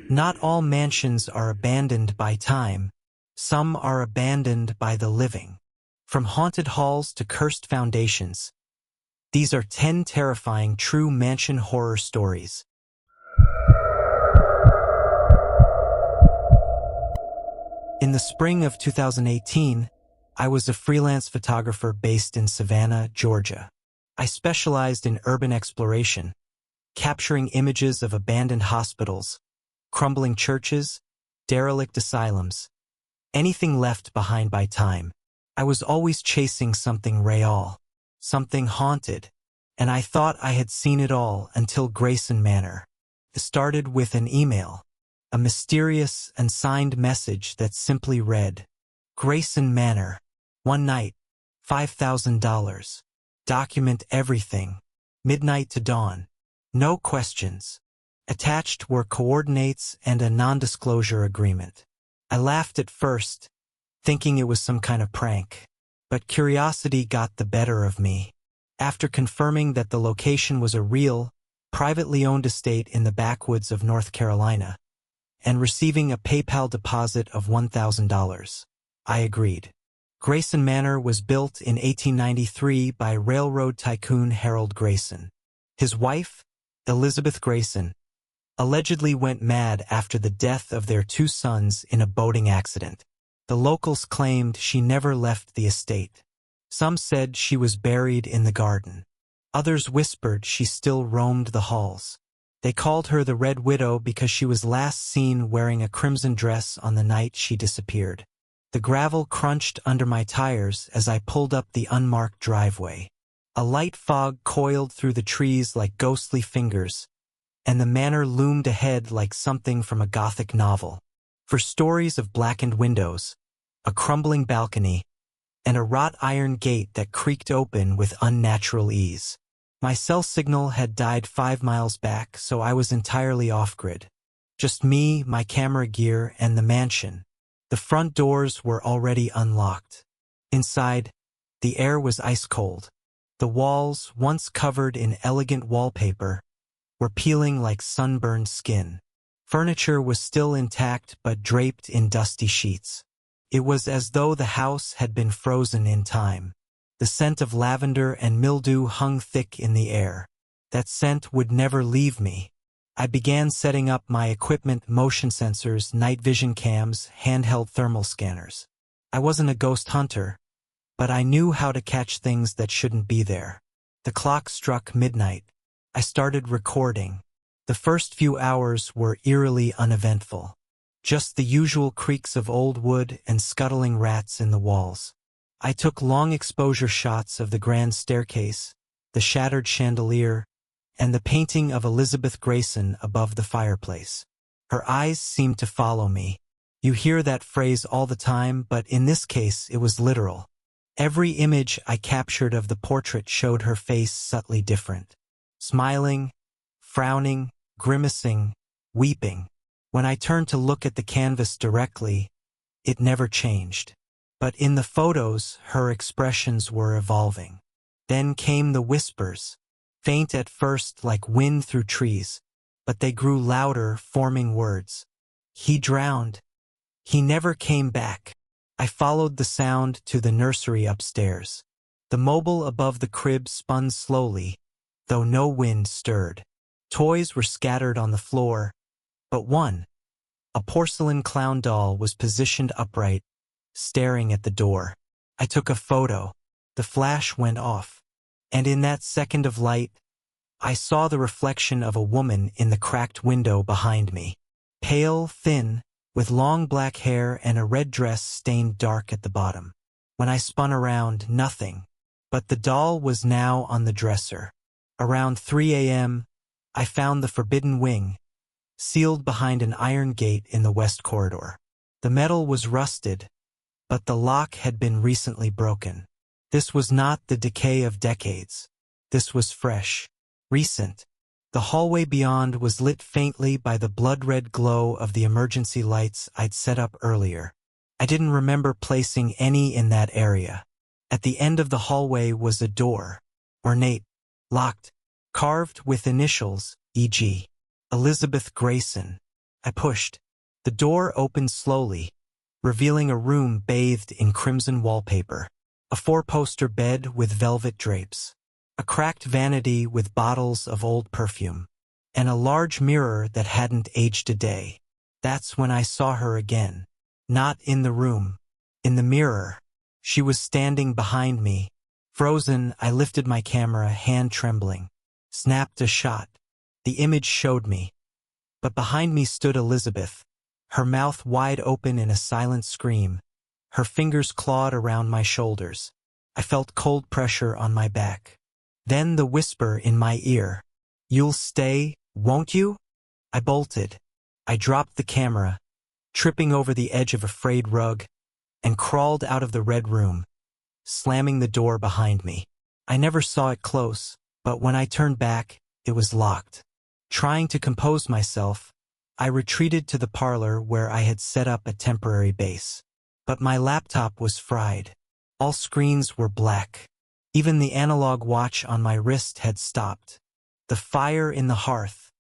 Not all mansions are abandoned by time. Some are abandoned by the living. From haunted halls to cursed foundations, these are 10 terrifying true mansion horror stories. In the spring of 2018, I was a freelance photographer based in Savannah, Georgia. I specialized in urban exploration, capturing images of abandoned hospitals, crumbling churches, derelict asylums, anything left behind by time. I was always chasing something real, something haunted, and I thought I had seen it all until Grayson Manor. It started with an email, a mysterious and signed message that simply read, Grayson Manor, one night, $5,000. Document everything, midnight to dawn. No questions. Attached were coordinates and a non-disclosure agreement. I laughed at first, thinking it was some kind of prank. But curiosity got the better of me. After confirming that the location was a real, privately owned estate in the backwoods of North Carolina, and receiving a PayPal deposit of $1,000, I agreed. Grayson Manor was built in 1893 by railroad tycoon Harold Grayson. His wife, Elizabeth Grayson, allegedly went mad after the death of their 2 sons in a boating accident. The locals claimed she never left the estate. Some said she was buried in the garden. Others whispered she still roamed the halls. They called her the Red Widow because she was last seen wearing a crimson dress on the night she disappeared. The gravel crunched under my tires as I pulled up the unmarked driveway. A light fog coiled through the trees like ghostly fingers, and the manor loomed ahead like something from a Gothic novel. For stories of blackened windows, a crumbling balcony, and a wrought iron gate that creaked open with unnatural ease. My cell signal had died 5 miles back, so I was entirely off-grid. Just me, my camera gear, and the mansion. The front doors were already unlocked. Inside, the air was ice-cold. The walls, once covered in elegant wallpaper, were peeling like sunburned skin. Furniture was still intact but draped in dusty sheets. It was as though the house had been frozen in time. The scent of lavender and mildew hung thick in the air. That scent would never leave me. I began setting up my equipment: motion sensors, night vision cams, handheld thermal scanners. I wasn't a ghost hunter, but I knew how to catch things that shouldn't be there. The clock struck midnight. I started recording. The first few hours were eerily uneventful. Just the usual creaks of old wood and scuttling rats in the walls. I took long exposure shots of the grand staircase, the shattered chandelier, and the painting of Elizabeth Grayson above the fireplace. Her eyes seemed to follow me. You hear that phrase all the time, but in this case it was literal. Every image I captured of the portrait showed her face subtly different. Smiling, frowning, grimacing, weeping. When I turned to look at the canvas directly, it never changed. But in the photos, her expressions were evolving. Then came the whispers. Faint at first like wind through trees, but they grew louder, forming words. He drowned. He never came back. I followed the sound to the nursery upstairs. The mobile above the crib spun slowly, though no wind stirred. Toys were scattered on the floor, but one, a porcelain clown doll, was positioned upright, staring at the door. I took a photo. The flash went off. And in that second of light, I saw the reflection of a woman in the cracked window behind me. Pale, thin, with long black hair and a red dress stained dark at the bottom. When I spun around, nothing. But the doll was now on the dresser. Around 3 a.m., I found the forbidden wing, sealed behind an iron gate in the west corridor. The metal was rusted, but the lock had been recently broken. This was not the decay of decades. This was fresh, recent. The hallway beyond was lit faintly by the blood-red glow of the emergency lights I'd set up earlier. I didn't remember placing any in that area. At the end of the hallway was a door, ornate, Locked. Carved with initials, e.g. Elizabeth Grayson. I pushed. The door opened slowly, revealing a room bathed in crimson wallpaper. A four-poster bed with velvet drapes. A cracked vanity with bottles of old perfume. And a large mirror that hadn't aged a day. That's when I saw her again. Not in the room. In the mirror. She was standing behind me. Frozen, I lifted my camera, hand trembling. Snapped a shot. The image showed me. But behind me stood Elizabeth, her mouth wide open in a silent scream. Her fingers clawed around my shoulders. I felt cold pressure on my back. Then the whisper in my ear. "You'll stay, won't you?" I bolted. I dropped the camera, tripping over the edge of a frayed rug, and crawled out of the red room, slamming the door behind me. I never saw it close, but when I turned back, it was locked. Trying to compose myself, I retreated to the parlor where I had set up a temporary base. But my laptop was fried. All screens were black. Even the analog watch on my wrist had stopped. The fire in the hearth,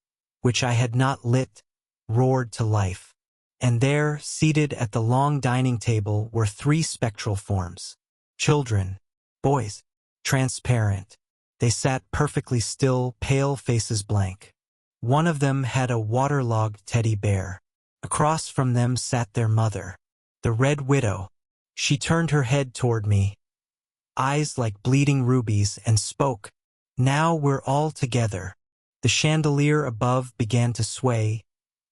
which I had not lit, roared to life. And there, seated at the long dining table, were three spectral forms. Children. Boys. Transparent. They sat perfectly still, pale faces blank. One of them had a waterlogged teddy bear. Across from them sat their mother, the Red Widow. She turned her head toward me, eyes like bleeding rubies, and spoke. "Now we're all together." The chandelier above began to sway,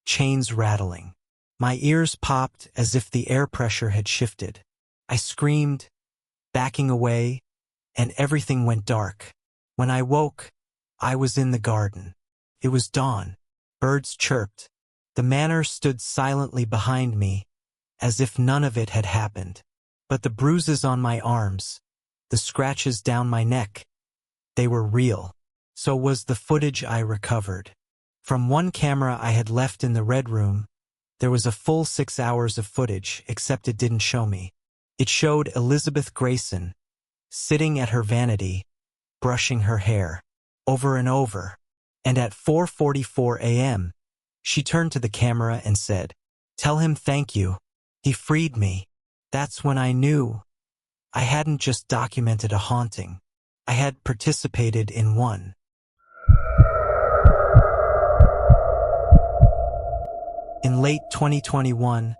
chains rattling. My ears popped as if the air pressure had shifted. I screamed, backing away, and everything went dark. When I woke, I was in the garden. It was dawn. Birds chirped. The manor stood silently behind me, as if none of it had happened. But the bruises on my arms, the scratches down my neck, they were real. So was the footage I recovered. From one camera I had left in the red room, there was a full 6 hours of footage, except it didn't show me. It showed Elizabeth Grayson, sitting at her vanity, brushing her hair, over and over. And at 4:44 a.m., she turned to the camera and said, "Tell him thank you. He freed me." That's when I knew I hadn't just documented a haunting. I had participated in one. In late 2021,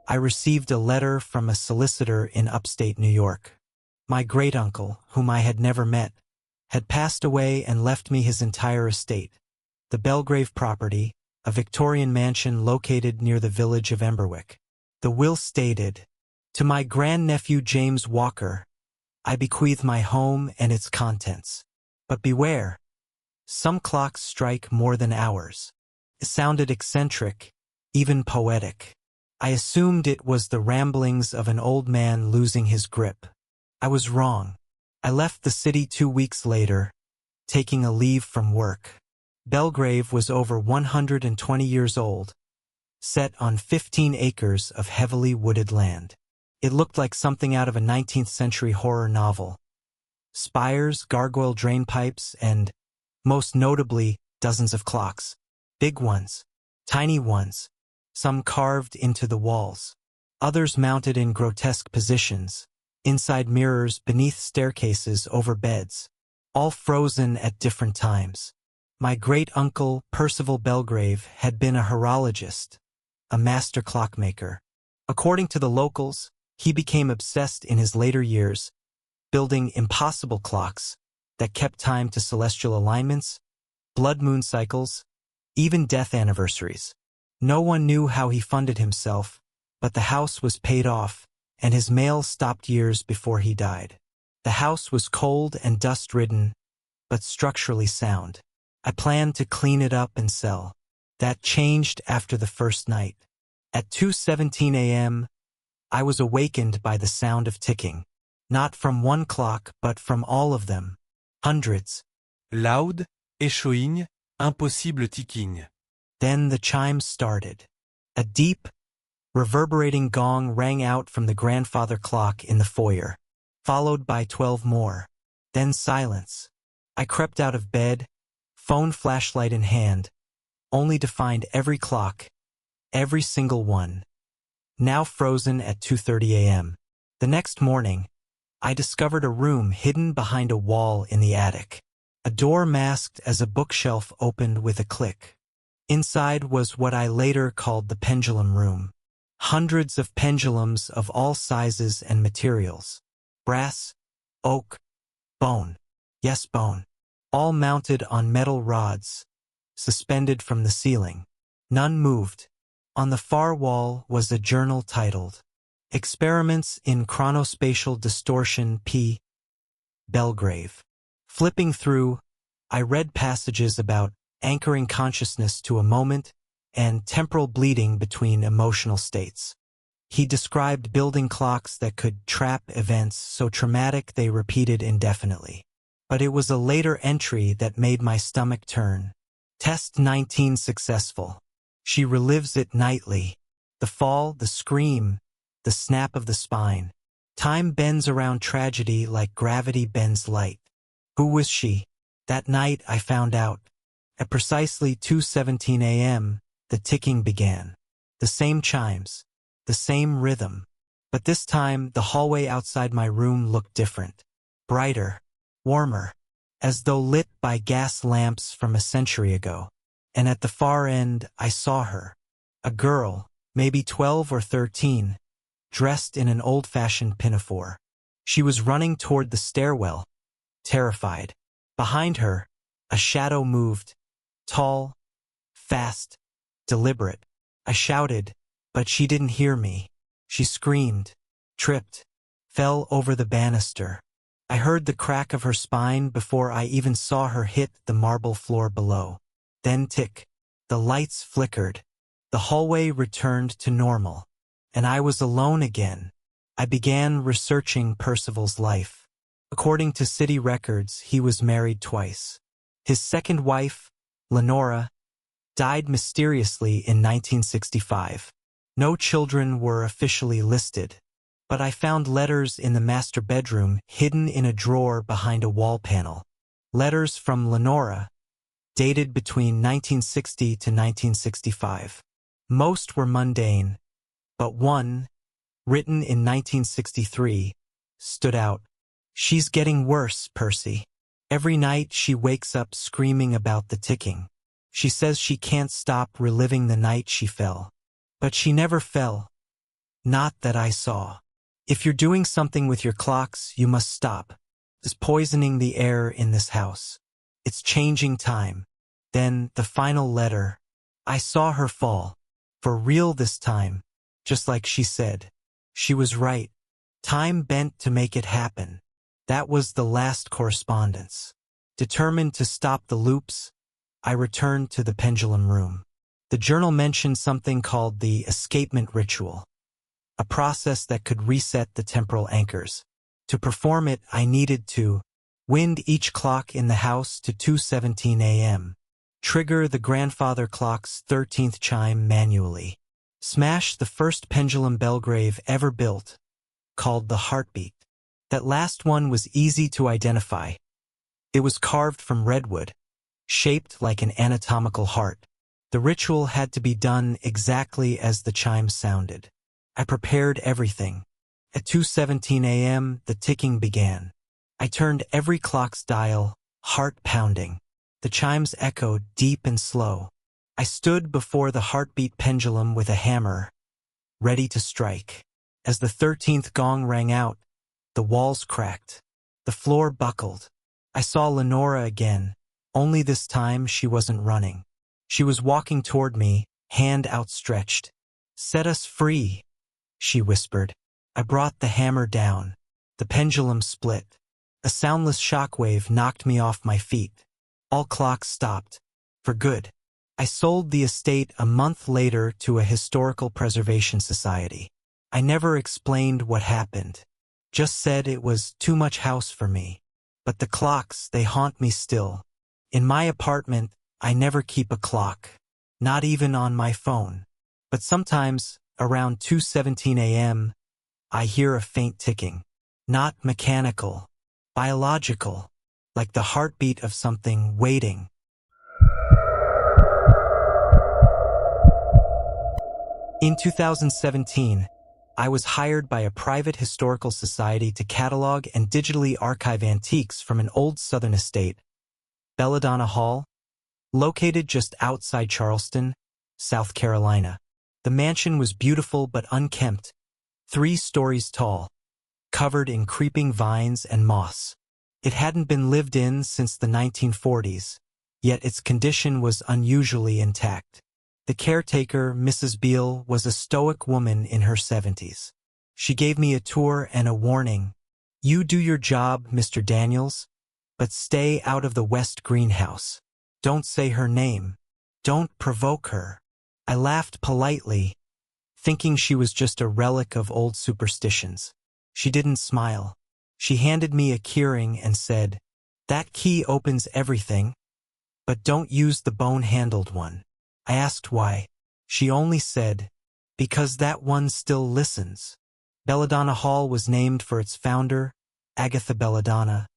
I received a letter from a solicitor in upstate New York. My great-uncle, whom I had never met, had passed away and left me his entire estate. The Belgrave property, a Victorian mansion located near the village of Emberwick. The will stated, "To my grandnephew James Walker, I bequeath my home and its contents. But beware, some clocks strike more than hours." It sounded eccentric, even poetic. I assumed it was the ramblings of an old man losing his grip. I was wrong. I left the city 2 weeks later, taking a leave from work. Belgrave was over 120 years old, set on 15 acres of heavily wooded land. It looked like something out of a 19th century horror novel. Spires, gargoyle drain pipes, and, most notably, dozens of clocks. Big ones, tiny ones, some carved into the walls, others mounted in grotesque positions, inside mirrors, beneath staircases, over beds, all frozen at different times. My great-uncle, Percival Belgrave, had been a horologist, a master clockmaker. According to the locals, he became obsessed in his later years, building impossible clocks that kept time to celestial alignments, blood moon cycles, even death anniversaries. No one knew how he funded himself, but the house was paid off, and his mail stopped years before he died. The house was cold and dust-ridden, but structurally sound. I planned to clean it up and sell. That changed after the first night. At 2:17 a.m., I was awakened by the sound of ticking. Not from one clock, but from all of them. Hundreds. Loud, echoing, impossible ticking. Then the chimes started. A deep, reverberating gong rang out from the grandfather clock in the foyer, followed by 12 more. Then silence. I crept out of bed, phone flashlight in hand, only to find every clock, every single one, now frozen at 2:30 a.m. The next morning, I discovered a room hidden behind a wall in the attic. A door masked as a bookshelf opened with a click. Inside was what I later called the pendulum room. Hundreds of pendulums of all sizes and materials. Brass, oak, bone. Yes, bone. All mounted on metal rods, suspended from the ceiling. None moved. On the far wall was a journal titled, Experiments in Chronospatial Distortion P. Belgrave. Flipping through, I read passages about anchoring consciousness to a moment and temporal bleeding between emotional states. He described building clocks that could trap events so traumatic they repeated indefinitely. But it was a later entry that made my stomach turn. Test 19 successful. She relives it nightly. The fall, the scream, the snap of the spine. Time bends around tragedy like gravity bends light. Who was she? That night I found out. At precisely 2:17 a.m., the ticking began. The same chimes, the same rhythm. But this time, the hallway outside my room looked different. Brighter, warmer, as though lit by gas lamps from a century ago. And at the far end, I saw her. A girl, maybe 12 or 13, dressed in an old-fashioned pinafore. She was running toward the stairwell, terrified. Behind her, a shadow moved, tall, fast, deliberate. I shouted, but she didn't hear me. She screamed, tripped, fell over the banister. I heard the crack of her spine before I even saw her hit the marble floor below. Then tick. The lights flickered. The hallway returned to normal. And I was alone again. I began researching Percival's life. According to city records, he was married twice. His second wife, Lenora, died mysteriously in 1965. No children were officially listed, but I found letters in the master bedroom hidden in a drawer behind a wall panel. Letters from Lenora, dated between 1960 to 1965. Most were mundane, but one, written in 1963, stood out. She's getting worse, Percy. Every night she wakes up screaming about the ticking. She says she can't stop reliving the night she fell. But she never fell. Not that I saw. If you're doing something with your clocks, you must stop. It's poisoning the air in this house. It's changing time. Then, the final letter. I saw her fall. For real this time. Just like she said. She was right. Time bent to make it happen. That was the last correspondence. Determined to stop the loops, I returned to the pendulum room. The journal mentioned something called the escapement ritual, a process that could reset the temporal anchors. To perform it, I needed to wind each clock in the house to 2:17 a.m., trigger the grandfather clock's 13th chime manually, smash the first pendulum Belgrave ever built, called the heartbeat. That last one was easy to identify. It was carved from redwood, shaped like an anatomical heart. The ritual had to be done exactly as the chimes sounded. I prepared everything. At 2:17 a.m., the ticking began. I turned every clock's dial, heart pounding. The chimes echoed deep and slow. I stood before the heartbeat pendulum with a hammer, ready to strike. As the 13th gong rang out, the walls cracked. The floor buckled. I saw Lenora again, only this time she wasn't running. She was walking toward me, hand outstretched. Set us free, she whispered. I brought the hammer down. The pendulum split. A soundless shockwave knocked me off my feet. All clocks stopped. For good. I sold the estate a month later to a historical preservation society. I never explained what happened. Just said it was too much house for me. But the clocks, they haunt me still. In my apartment, I never keep a clock. Not even on my phone. But sometimes, around 2:17 a.m., I hear a faint ticking. Not mechanical. Biological. like the heartbeat of something waiting. In 2017, I was hired by a private historical society to catalog and digitally archive antiques from an old Southern estate, Belladonna Hall, located just outside Charleston, South Carolina. The mansion was beautiful but unkempt, 3 stories tall, covered in creeping vines and moss. It hadn't been lived in since the 1940s, yet its condition was unusually intact. The caretaker, Mrs. Beale, was a stoic woman in her 70s. She gave me a tour and a warning. "You do your job, Mr. Daniels, but stay out of the West greenhouse. Don't say her name. Don't provoke her." I laughed politely, thinking she was just a relic of old superstitions. She didn't smile. She handed me a keyring and said, "That key opens everything, but don't use the bone-handled one." I asked why. She only said, "Because that one still listens." Belladonna Hall was named for its founder, Agatha Belladonna,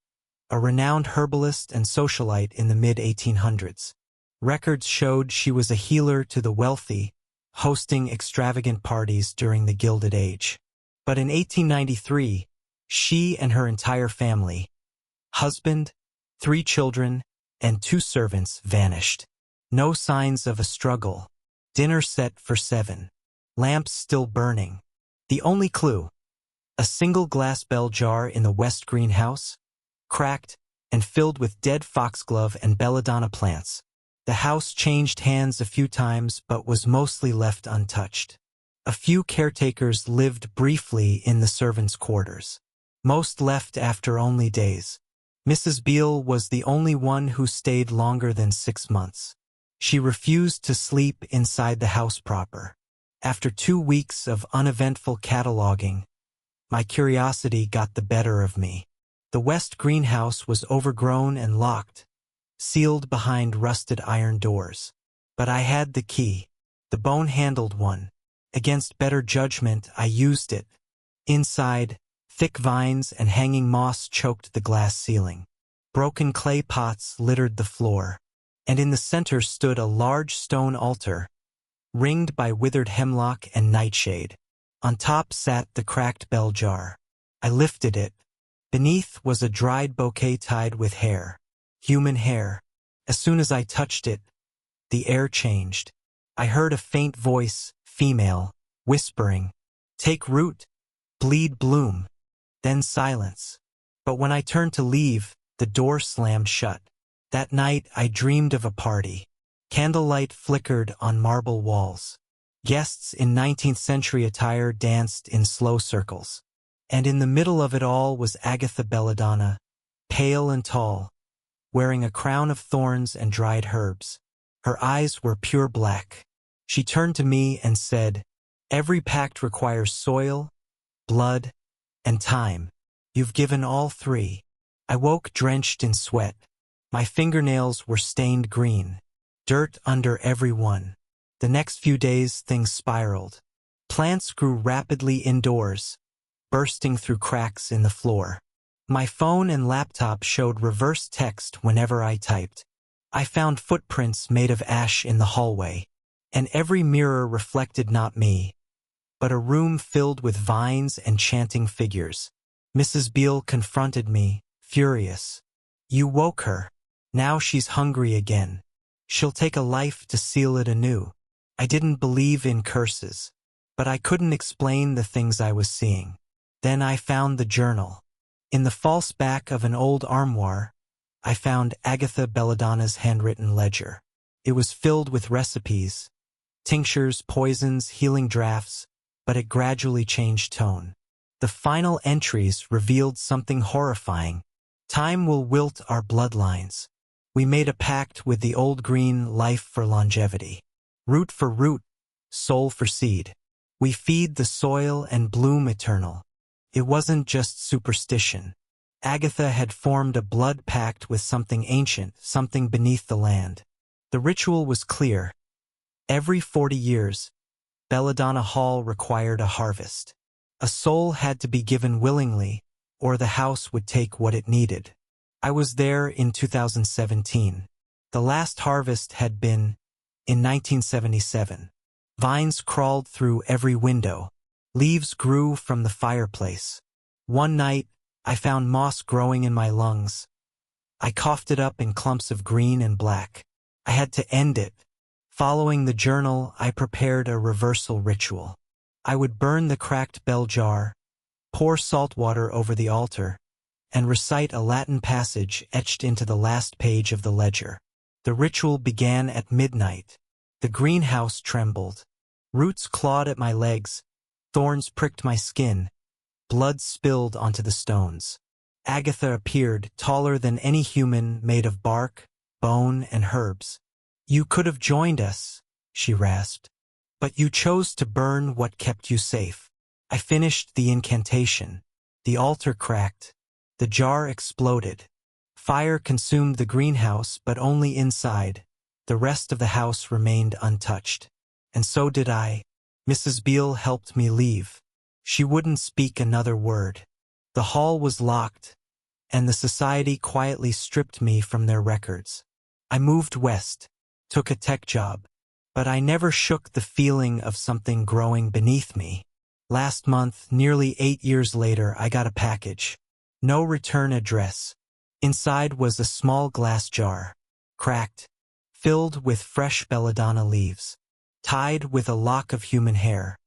a renowned herbalist and socialite in the mid-1800s. Records showed she was a healer to the wealthy, hosting extravagant parties during the Gilded Age. But in 1893, she and her entire family, husband, 3 children, and 2 servants, vanished. No signs of a struggle. Dinner set for 7. Lamps still burning. The only clue, a single glass bell jar in the West greenhouse, cracked and filled with dead foxglove and belladonna plants. The house changed hands a few times but was mostly left untouched. A few caretakers lived briefly in the servants' quarters. Most left after only days. Mrs. Beale was the only one who stayed longer than 6 months. She refused to sleep inside the house proper. After 2 weeks of uneventful cataloging, my curiosity got the better of me. The West greenhouse was overgrown and locked, sealed behind rusted iron doors. But I had the key, the bone-handled one. Against better judgment, I used it. Inside, thick vines and hanging moss choked the glass ceiling. Broken clay pots littered the floor, and in the center stood a large stone altar, ringed by withered hemlock and nightshade. On top sat the cracked bell jar. I lifted it. Beneath was a dried bouquet tied with hair. Human hair. As soon as I touched it, the air changed. I heard a faint voice, female, whispering, "Take root, bleed bloom." Then silence. But when I turned to leave, the door slammed shut. That night I dreamed of a party. Candlelight flickered on marble walls. Guests in 19th century attire danced in slow circles. And in the middle of it all was Agatha Belladonna, pale and tall, wearing a crown of thorns and dried herbs. Her eyes were pure black. She turned to me and said, "Every pact requires soil, blood, and time. You've given all 3. I woke drenched in sweat. My fingernails were stained green. Dirt under every one. The next few days things spiraled. Plants grew rapidly indoors, bursting through cracks in the floor. My phone and laptop showed reverse text whenever I typed. I found footprints made of ash in the hallway, and every mirror reflected not me, but a room filled with vines and chanting figures. Mrs. Beale confronted me, furious. "You woke her. Now she's hungry again. She'll take a life to seal it anew." I didn't believe in curses, but I couldn't explain the things I was seeing. Then I found the journal. In the false back of an old armoire, I found Agatha Belladonna's handwritten ledger. It was filled with recipes, tinctures, poisons, healing drafts, but it gradually changed tone. The final entries revealed something horrifying. "Time will wilt our bloodlines. We made a pact with the old green, life for longevity. Root for root, soul for seed. We feed the soil and bloom eternal." It wasn't just superstition. Agatha had formed a blood pact with something ancient, something beneath the land. The ritual was clear. Every 40 years, Belladonna Hall required a harvest. A soul had to be given willingly, or the house would take what it needed. I was there in 2017. The last harvest had been in 1977. Vines crawled through every window. Leaves grew from the fireplace. One night, I found moss growing in my lungs. I coughed it up in clumps of green and black. I had to end it. Following the journal, I prepared a reversal ritual. I would burn the cracked bell jar, pour salt water over the altar, and recite a Latin passage etched into the last page of the ledger. The ritual began at midnight. The greenhouse trembled. Roots clawed at my legs. Thorns pricked my skin. Blood spilled onto the stones. Agatha appeared, taller than any human, made of bark, bone, and herbs. "You could have joined us," she rasped. "But you chose to burn what kept you safe." I finished the incantation. The altar cracked. The jar exploded. Fire consumed the greenhouse, but only inside. The rest of the house remained untouched. And so did I. Mrs. Beale helped me leave. She wouldn't speak another word. The hall was locked, and the society quietly stripped me from their records. I moved west, took a tech job, but I never shook the feeling of something growing beneath me. Last month, nearly 8 years later, I got a package. No return address. Inside was a small glass jar, cracked, filled with fresh belladonna leaves, tied with a lock of human hair.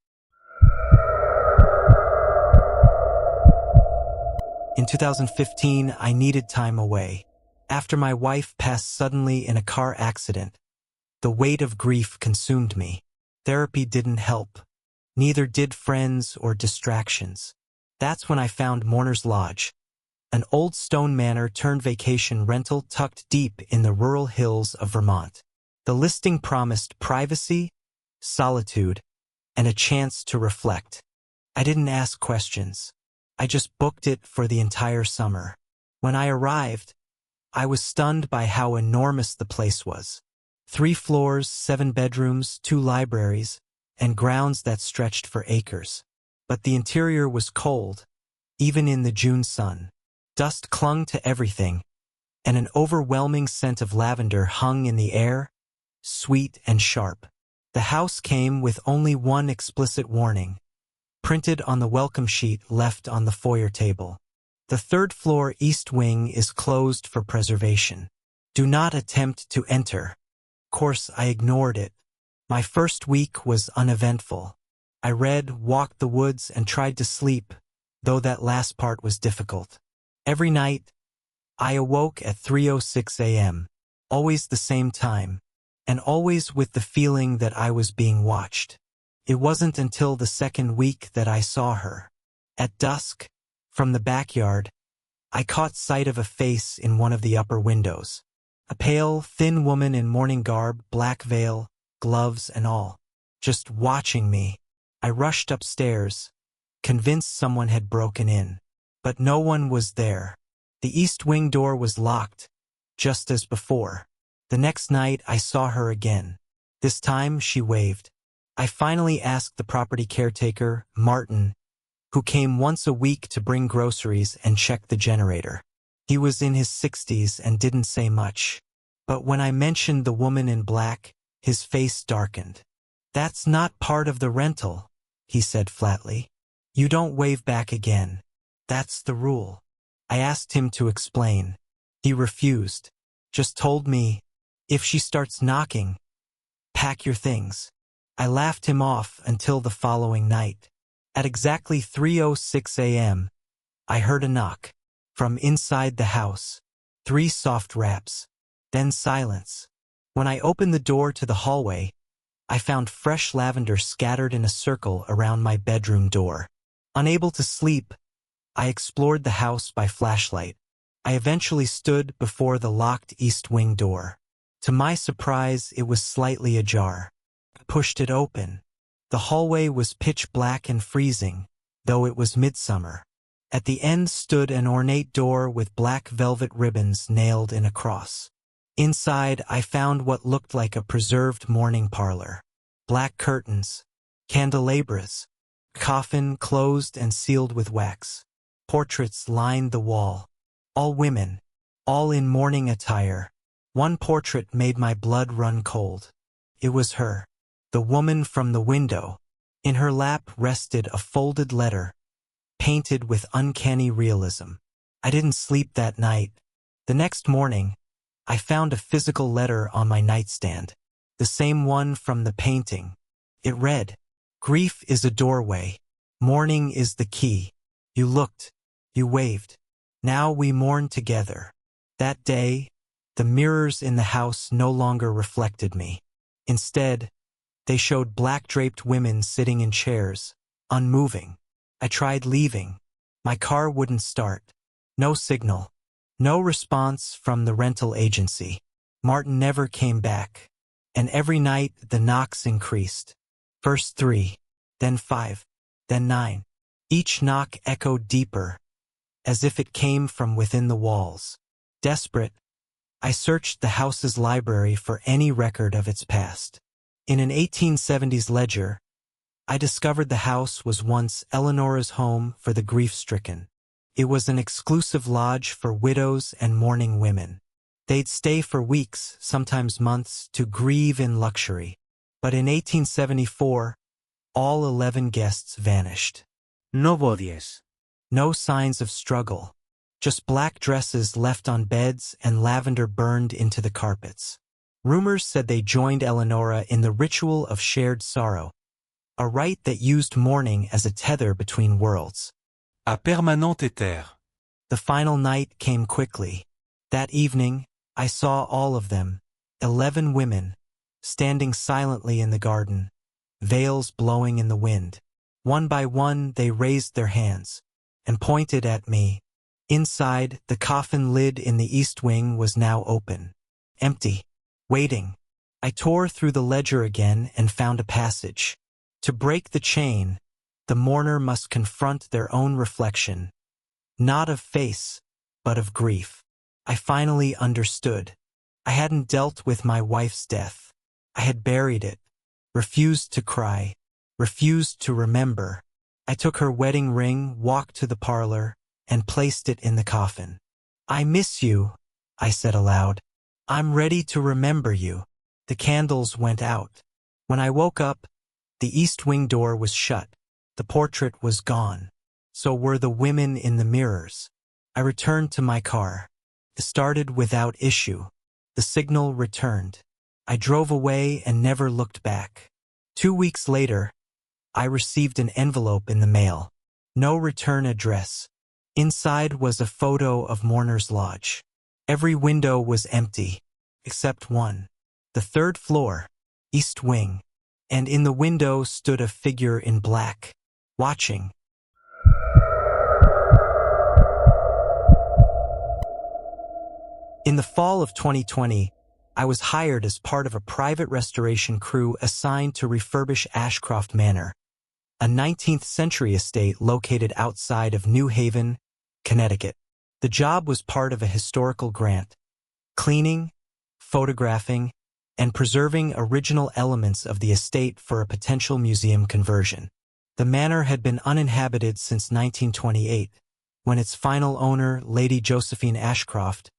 In 2015, I needed time away. After my wife passed suddenly in a car accident, the weight of grief consumed me. Therapy didn't help. Neither did friends or distractions. That's when I found Mourner's Lodge, an old stone manor turned vacation rental tucked deep in the rural hills of Vermont. The listing promised privacy, solitude, and a chance to reflect. I didn't ask questions. I just booked it for the entire summer. When I arrived, I was stunned by how enormous the place was. 3 floors, 7 bedrooms, 2 libraries, and grounds that stretched for acres. But the interior was cold, even in the June sun. Dust clung to everything, and an overwhelming scent of lavender hung in the air, sweet and sharp. The house came with only one explicit warning, printed on the welcome sheet left on the foyer table. The 3rd floor east wing is closed for preservation. Do not attempt to enter. Of course, I ignored it. My first week was uneventful. I read, walked the woods, and tried to sleep, though that last part was difficult. Every night, I awoke at 3:06 a.m., always the same time, and always with the feeling that I was being watched. It wasn't until the 2nd week that I saw her. At dusk, from the backyard, I caught sight of a face in one of the upper windows. A pale, thin woman in morning garb, black veil, gloves and all, just watching me. I rushed upstairs, convinced someone had broken in. But no one was there. The east wing door was locked, just as before. The next night I saw her again. This time she waved. I finally asked the property caretaker, Martin, who came once a week to bring groceries and check the generator. He was in his 60s and didn't say much. But when I mentioned the woman in black, his face darkened. "That's not part of the rental," he said flatly. "You don't wave back again. That's the rule." I asked him to explain. He refused. Just told me, "If she starts knocking, pack your things." I laughed him off until the following night. At exactly 3:06 a.m., I heard a knock. From inside the house, 3 soft raps, then silence. When I opened the door to the hallway, I found fresh lavender scattered in a circle around my bedroom door. Unable to sleep, I explored the house by flashlight. I eventually stood before the locked east wing door. To my surprise, it was slightly ajar. I pushed it open. The hallway was pitch black and freezing, though it was midsummer. At the end stood an ornate door with black velvet ribbons nailed in a cross. Inside, I found what looked like a preserved morning parlor. Black curtains, candelabras, coffin closed and sealed with wax. Portraits lined the wall, all women, all in mourning attire. One portrait made my blood run cold. It was her, the woman from the window. In her lap rested a folded letter, painted with uncanny realism. I didn't sleep that night. The next morning, I found a physical letter on my nightstand, the same one from the painting. It read, "Grief is a doorway. Mourning is the key. You looked, you waved. Now we mourn together." That day, the mirrors in the house no longer reflected me. Instead, they showed black-draped women sitting in chairs, unmoving. I tried leaving. My car wouldn't start. No signal. No response from the rental agency. Martin never came back. And every night the knocks increased. First 3, then 5, then 9. Each knock echoed deeper, as if it came from within the walls. Desperate, I searched the house's library for any record of its past. In an 1870s ledger, I discovered the house was once Eleonora's home for the grief-stricken. It was an exclusive lodge for widows and mourning women. They'd stay for weeks, sometimes months, to grieve in luxury. But in 1874, all 11 guests vanished. No bodies. No signs of struggle. Just black dresses left on beds and lavender burned into the carpets. Rumors said they joined Eleonora in the ritual of shared sorrow, a rite that used mourning as a tether between worlds. À permanent éther. The final night came quickly. That evening, I saw all of them, 11 women, standing silently in the garden, veils blowing in the wind. One by one, they raised their hands and pointed at me. Inside, the coffin lid in the east wing was now open, empty, waiting. I tore through the ledger again and found a passage. To break the chain, the mourner must confront their own reflection, not of face, but of grief. I finally understood. I hadn't dealt with my wife's death. I had buried it, refused to cry, refused to remember. I took her wedding ring, walked to the parlor, and placed it in the coffin. "I miss you," I said aloud. "I'm ready to remember you." The candles went out. When I woke up, the east wing door was shut. The portrait was gone. So were the women in the mirrors. I returned to my car. It started without issue. The signal returned. I drove away and never looked back. 2 weeks later, I received an envelope in the mail. No return address. Inside was a photo of Mourner's Lodge. Every window was empty, except one. The 3rd floor, east wing. And in the window stood a figure in black, watching. In the fall of 2020, I was hired as part of a private restoration crew assigned to refurbish Ashcroft Manor, a 19th century estate located outside of New Haven, Connecticut. The job was part of a historical grant, cleaning, photographing, and preserving original elements of the estate for a potential museum conversion. The manor had been uninhabited since 1928, when its final owner, Lady Josephine Ashcroft,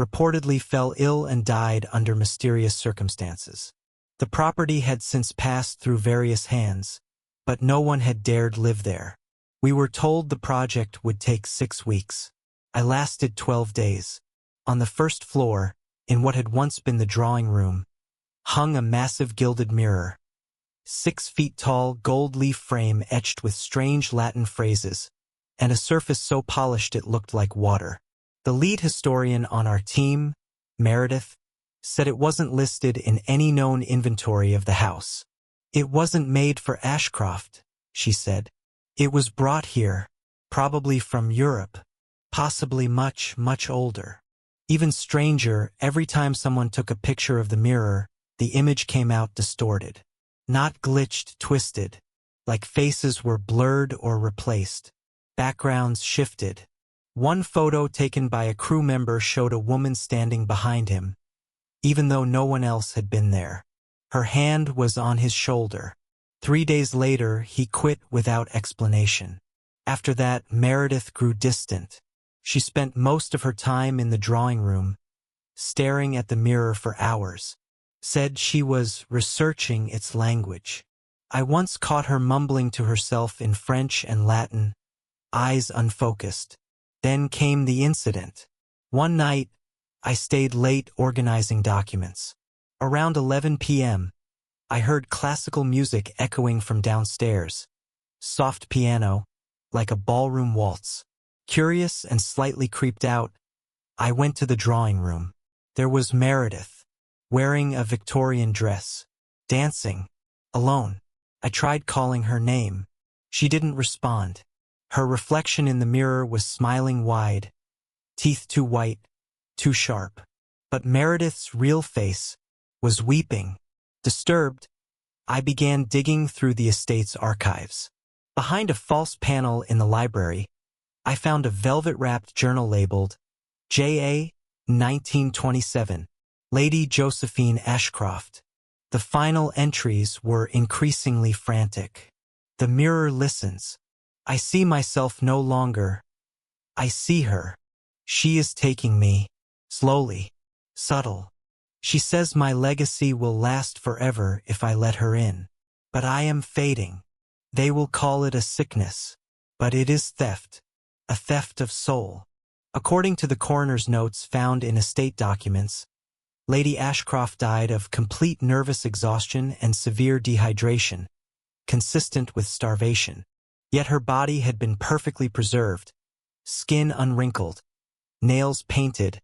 reportedly fell ill and died under mysterious circumstances. The property had since passed through various hands, but no one had dared live there. We were told the project would take 6 weeks. I lasted 12 days. On the 1st floor, in what had once been the drawing room, hung a massive gilded mirror. 6 feet tall gold leaf frame etched with strange Latin phrases, and a surface so polished it looked like water. The lead historian on our team, Meredith, said it wasn't listed in any known inventory of the house. "It wasn't made for Ashcroft," she said. "It was brought here, probably from Europe, possibly much, much older." Even stranger, every time someone took a picture of the mirror, the image came out distorted. Not glitched, twisted, like faces were blurred or replaced. Backgrounds shifted. One photo taken by a crew member showed a woman standing behind him, even though no one else had been there. Her hand was on his shoulder. 3 days later, he quit without explanation. After that, Meredith grew distant. She spent most of her time in the drawing room, staring at the mirror for hours. Said she was researching its language. I once caught her mumbling to herself in French and Latin, eyes unfocused. Then came the incident. One night, I stayed late organizing documents. Around 11 p.m., I heard classical music echoing from downstairs. Soft piano, like a ballroom waltz. Curious and slightly creeped out, I went to the drawing room. There was Meredith, wearing a Victorian dress, dancing, alone. I tried calling her name. She didn't respond. Her reflection in the mirror was smiling wide, teeth too white, too sharp. But Meredith's real face was weeping. Disturbed, I began digging through the estate's archives. Behind a false panel in the library, I found a velvet-wrapped journal labeled J.A. 1927, Lady Josephine Ashcroft. The final entries were increasingly frantic. The mirror listens. I see myself no longer. I see her. She is taking me. Slowly. Subtle. She says my legacy will last forever if I let her in. But I am fading. They will call it a sickness. But it is theft. A theft of soul. According to the coroner's notes found in estate documents, Lady Ashcroft died of complete nervous exhaustion and severe dehydration, consistent with starvation. Yet her body had been perfectly preserved, skin unwrinkled, nails painted,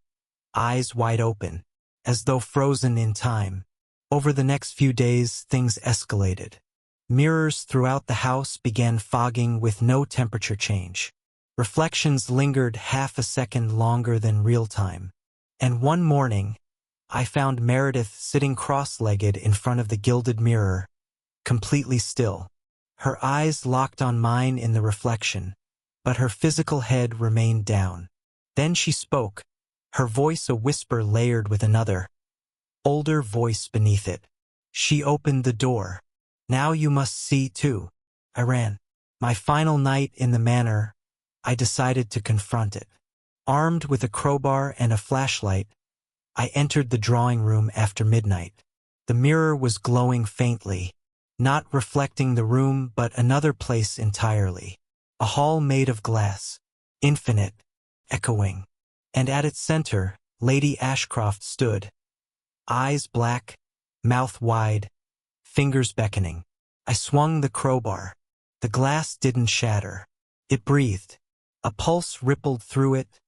eyes wide open, as though frozen in time. Over the next few days, things escalated. Mirrors throughout the house began fogging with no temperature change. Reflections lingered half a second longer than real time. And one morning, I found Meredith sitting cross-legged in front of the gilded mirror, completely still. Her eyes locked on mine in the reflection, but her physical head remained down. Then she spoke, her voice a whisper layered with another, older voice beneath it. She opened the door. Now you must see too. I ran. My final night in the manor, I decided to confront it. Armed with a crowbar and a flashlight, I entered the drawing room after midnight. The mirror was glowing faintly, not reflecting the room but another place entirely. A hall made of glass, infinite, echoing. And at its center, Lady Ashcroft stood. Eyes black, mouth wide, fingers beckoning. I swung the crowbar. The glass didn't shatter. It breathed. A pulse rippled through it,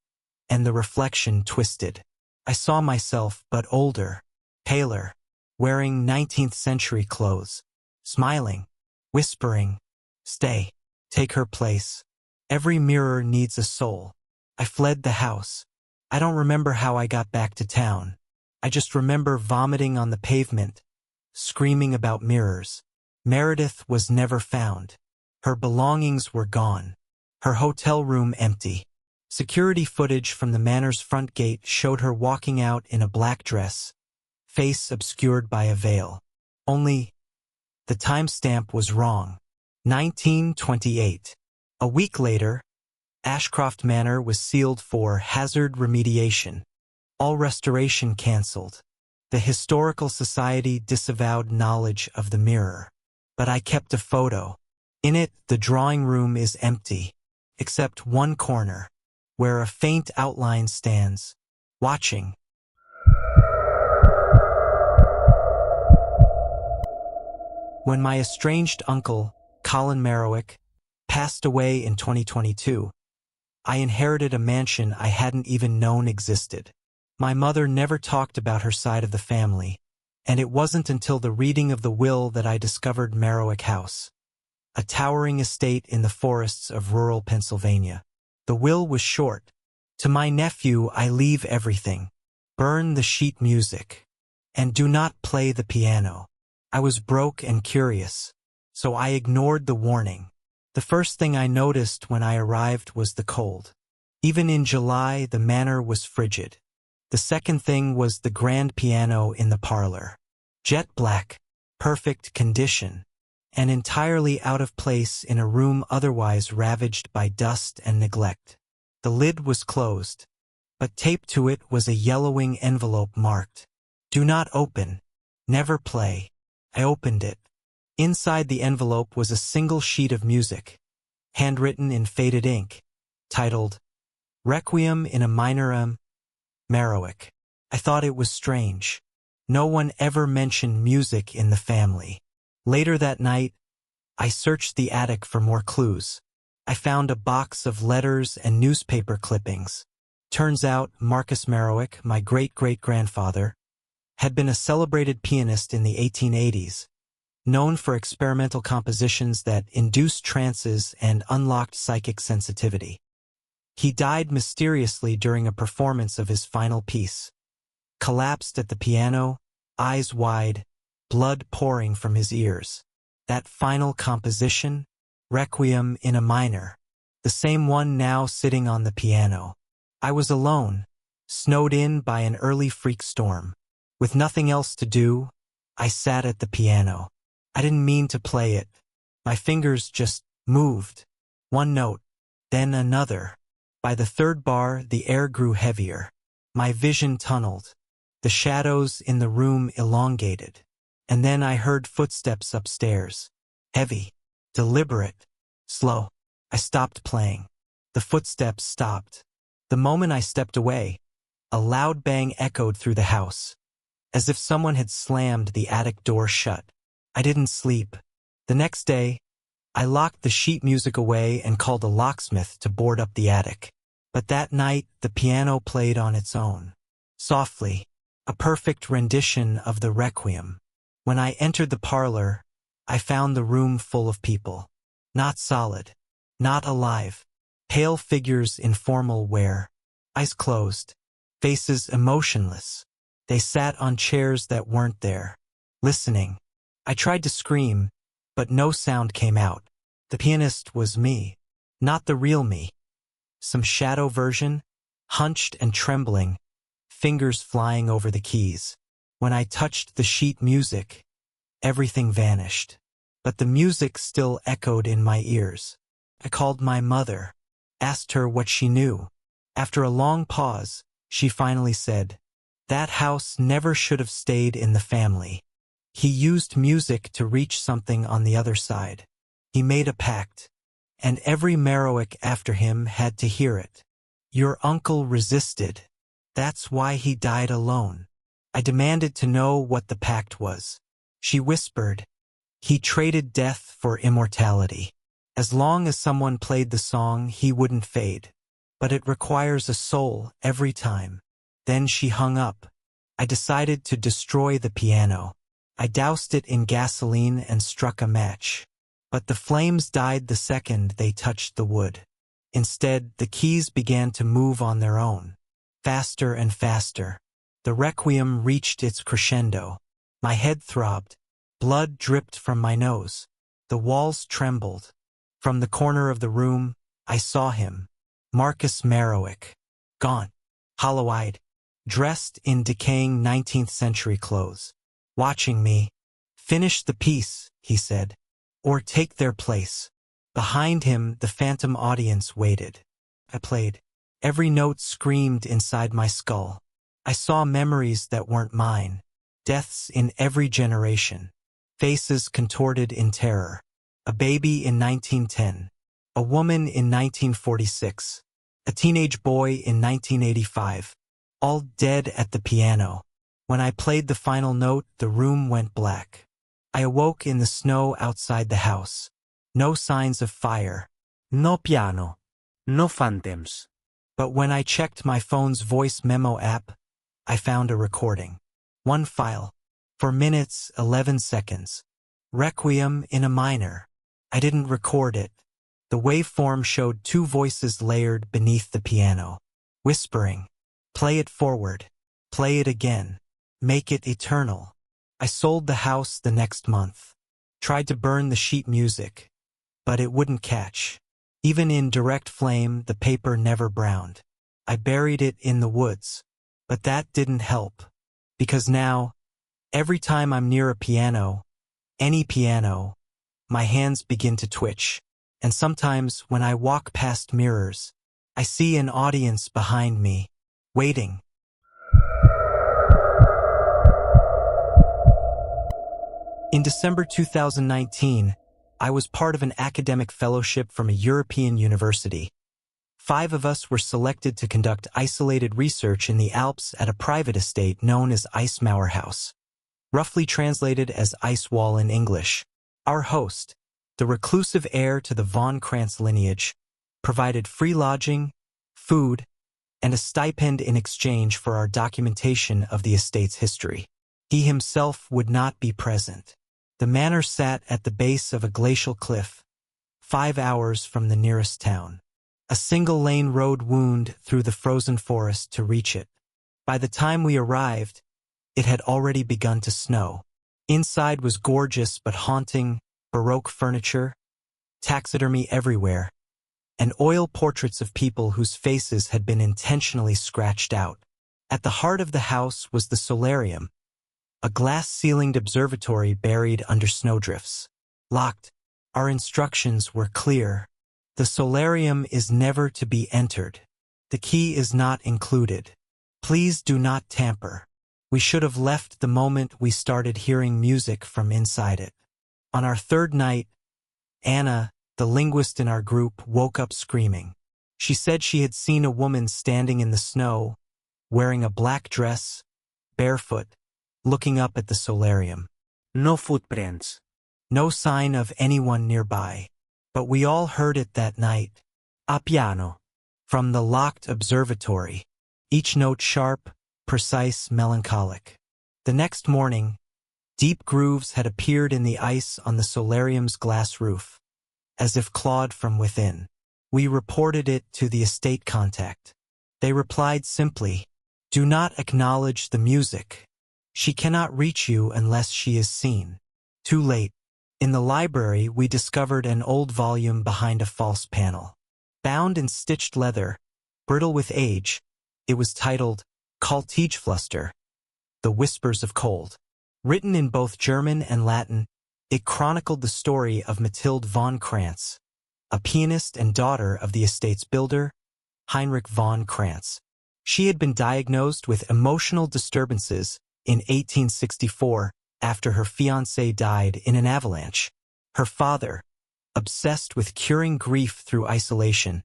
and the reflection twisted. I saw myself, but older, paler, wearing 19th century clothes, smiling, whispering, "Stay, take her place. Every mirror needs a soul." I fled the house. I don't remember how I got back to town. I just remember vomiting on the pavement, screaming about mirrors. Meredith was never found. Her belongings were gone. Her hotel room empty. Security footage from the manor's front gate showed her walking out in a black dress, face obscured by a veil. Only, the timestamp was wrong. 1928. A week later, Ashcroft Manor was sealed for hazard remediation. All restoration cancelled. The Historical Society disavowed knowledge of the mirror. But I kept a photo. In it, the drawing room is empty, except one corner, where a faint outline stands, watching. When my estranged uncle, Colin Marowik, passed away in 2022, I inherited a mansion I hadn't even known existed. My mother never talked about her side of the family, and it wasn't until the reading of the will that I discovered Marowik House, a towering estate in the forests of rural Pennsylvania. The will was short. To my nephew, I leave everything. Burn the sheet music. And do not play the piano. I was broke and curious, so I ignored the warning. The first thing I noticed when I arrived was the cold. Even in July, the manor was frigid. The second thing was the grand piano in the parlor. Jet black, perfect condition, and entirely out of place in a room otherwise ravaged by dust and neglect. The lid was closed, but taped to it was a yellowing envelope marked, "Do not open. Never play." I opened it. Inside the envelope was a single sheet of music, handwritten in faded ink, titled, "Requiem in a Minor Merowick." I thought it was strange. No one ever mentioned music in the family. Later that night, I searched the attic for more clues. I found a box of letters and newspaper clippings. Turns out Marcus Merowick, my great-great-grandfather, had been a celebrated pianist in the 1880s, known for experimental compositions that induced trances and unlocked psychic sensitivity. He died mysteriously during a performance of his final piece. Collapsed at the piano, eyes wide, blood pouring from his ears. That final composition, Requiem in a Minor, the same one now sitting on the piano. I was alone, snowed in by an early freak storm. With nothing else to do, I sat at the piano. I didn't mean to play it. My fingers just moved. One note, then another. By the third bar, the air grew heavier. My vision tunneled. The shadows in the room elongated. And then I heard footsteps upstairs. Heavy, deliberate, slow. I stopped playing. The footsteps stopped. The moment I stepped away, a loud bang echoed through the house, as if someone had slammed the attic door shut. I didn't sleep. The next day, I locked the sheet music away and called a locksmith to board up the attic. But that night, the piano played on its own. Softly, a perfect rendition of the Requiem. When I entered the parlor, I found the room full of people. Not solid, not alive. Pale figures in formal wear. Eyes closed, faces emotionless. They sat on chairs that weren't there, listening. I tried to scream, but no sound came out. The pianist was me, not the real me. Some shadow version, hunched and trembling, fingers flying over the keys. When I touched the sheet music, everything vanished. But the music still echoed in my ears. I called my mother, asked her what she knew. After a long pause, she finally said, "That house never should have stayed in the family. He used music to reach something on the other side. He made a pact, and every Merowick after him had to hear it. Your uncle resisted. That's why he died alone." I demanded to know what the pact was. She whispered, "He traded death for immortality. As long as someone played the song, he wouldn't fade. But it requires a soul every time." Then she hung up. I decided to destroy the piano. I doused it in gasoline and struck a match. But the flames died the second they touched the wood. Instead, the keys began to move on their own. Faster and faster. The Requiem reached its crescendo. My head throbbed. Blood dripped from my nose. The walls trembled. From the corner of the room, I saw him. Marcus Merowick. Gaunt, hollow-eyed, dressed in decaying 19th century clothes. Watching me. "Finish the piece," he said, "or take their place." Behind him, the phantom audience waited. I played. Every note screamed inside my skull. I saw memories that weren't mine. Deaths in every generation. Faces contorted in terror. A baby in 1910. A woman in 1946. A teenage boy in 1985. All dead at the piano. When I played the final note, the room went black. I awoke in the snow outside the house. No signs of fire. No piano. No phantoms. But when I checked my phone's voice memo app, I found a recording. One file. 4 minutes, 11 seconds. Requiem in a Minor. I didn't record it. The waveform showed 2 voices layered beneath the piano, whispering, "Play it forward. Play it again. Make it eternal." I sold the house the next month. Tried to burn the sheet music, but it wouldn't catch. Even in direct flame, the paper never browned. I buried it in the woods, but that didn't help. Because now, every time I'm near a piano, any piano, my hands begin to twitch. And sometimes when I walk past mirrors, I see an audience behind me, waiting. In December 2019, I was part of an academic fellowship from a European university. 5 of us were selected to conduct isolated research in the Alps at a private estate known as Eismauer House, roughly translated as ice wall in English. Our host, the reclusive heir to the von Krantz lineage, provided free lodging, food, and a stipend in exchange for our documentation of the estate's history. He himself would not be present. The manor sat at the base of a glacial cliff, 5 hours from the nearest town. A single-lane road wound through the frozen forest to reach it. By the time we arrived, it had already begun to snow. Inside was gorgeous but haunting, Baroque furniture, taxidermy everywhere, and oil portraits of people whose faces had been intentionally scratched out. At the heart of the house was the solarium, a glass-ceilinged observatory buried under snowdrifts. Locked. Our instructions were clear. The solarium is never to be entered. The key is not included. Please do not tamper. We should have left the moment we started hearing music from inside it. On our 3rd night, Anna, the linguist in our group, woke up screaming. She said she had seen a woman standing in the snow, wearing a black dress, barefoot, looking up at the solarium. No footprints. No sign of anyone nearby. But we all heard it that night, a piano, from the locked observatory, each note sharp, precise, melancholic. The next morning, deep grooves had appeared in the ice on the solarium's glass roof, as if clawed from within. We reported it to the estate contact. They replied simply, "Do not acknowledge the music. She cannot reach you unless she is seen." Too late. In the library, we discovered an old volume behind a false panel. Bound in stitched leather, brittle with age, it was titled Kaltijfluster, The Whispers of Cold. Written in both German and Latin, it chronicled the story of Mathilde von Krantz, a pianist and daughter of the estate's builder, Heinrich von Krantz. She had been diagnosed with emotional disturbances in 1864 after her fiancé died in an avalanche. Her father, obsessed with curing grief through isolation,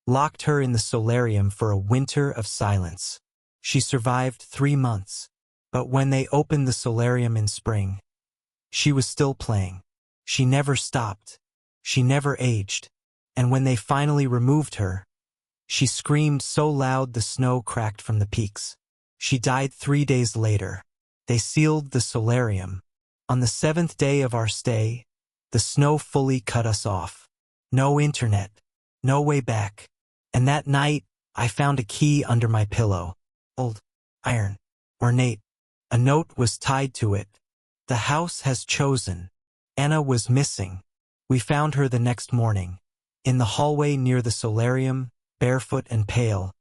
locked her in the solarium for a winter of silence. She survived 3 months, but when they opened the solarium in spring, she was still playing. She never stopped. She never aged. And when they finally removed her, she screamed so loud the snow cracked from the peaks. She died 3 days later. They sealed the solarium. On the 7th day of our stay, the snow fully cut us off. No internet, no way back. And that night, I found a key under my pillow. Old, iron, ornate. A note was tied to it. The house has chosen. Anna was missing. We found her the next morning, in the hallway near the solarium, barefoot and pale,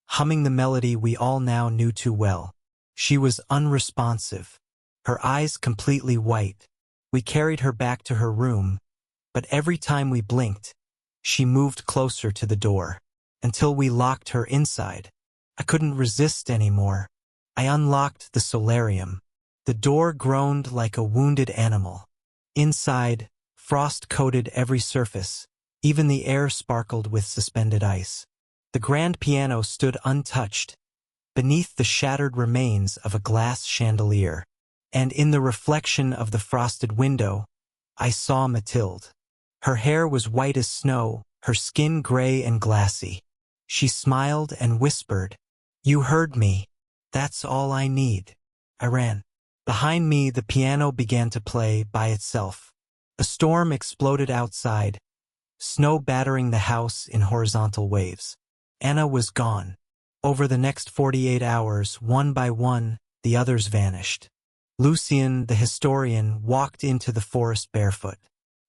humming the melody we all now knew too well. She was unresponsive, her eyes completely white. We carried her back to her room, but every time we blinked, she moved closer to the door, until we locked her inside. I couldn't resist anymore. I unlocked the solarium. The door groaned like a wounded animal. Inside, frost coated every surface. Even the air sparkled with suspended ice. The grand piano stood untouched, beneath the shattered remains of a glass chandelier, and in the reflection of the frosted window, I saw Mathilde. Her hair was white as snow, her skin gray and glassy. She smiled and whispered, "You heard me. That's all I need." I ran. Behind me, the piano began to play by itself. A storm exploded outside, snow battering the house in horizontal waves. Anna was gone. Over the next 48 hours, one by one, the others vanished. Lucien, the historian, walked into the forest barefoot.